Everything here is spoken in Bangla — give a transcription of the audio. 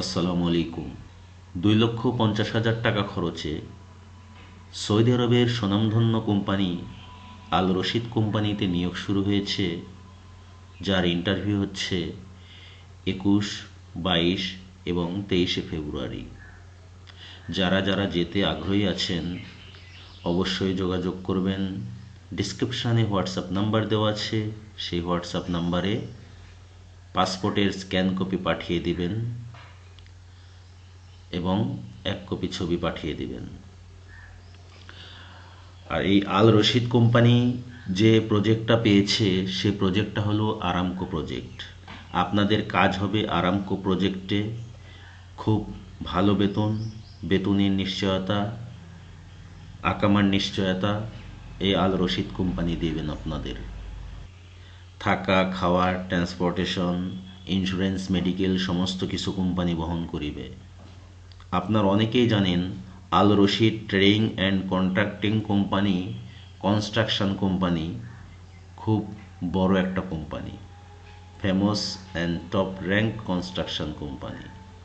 আসসালামু আলাইকুম। 2,50,000 টাকা খরচে সৌদি আরবের স্বনামধন্য কোম্পানি আল রশিদ কোম্পানিতে নিয়োগ শুরু হয়েছে, যার ইন্টারভিউ হচ্ছে 21, 22 এবং 23শে ফেব্রুয়ারি। যারা যারা যেতে আগ্রহী আছেন অবশ্যই যোগাযোগ করবেন। ডিসক্রিপশানে হোয়াটসঅ্যাপ নাম্বার দেওয়া আছে, সেই হোয়াটসঅ্যাপ নাম্বারে পাসপোর্টের স্ক্যান কপি পাঠিয়ে দিবেন এবং 1 কপি ছবি পাঠিয়ে দিবেন। আর এই আল রশিদ কোম্পানি যে প্রজেক্টটা পেয়েছে সে প্রজেক্টটা হলো আরামকো প্রজেক্ট। আপনাদের কাজ হবে আরামকো প্রজেক্টে। খুব ভালো বেতন, বেতনের নিশ্চয়তা, আকামার নিশ্চয়তা এই আল রশিদ কোম্পানি দিবেন আপনাদের। থাকা, খাওয়ার, ট্রান্সপোর্টেশন, ইন্স্যুরেন্স, মেডিকেল সমস্ত কিছু কোম্পানি বহন করিবে। আপনার অনেকেই জানেন Al Rashid trading and contracting company, construction company, খুব বড় একটা company, famous and top rank construction company.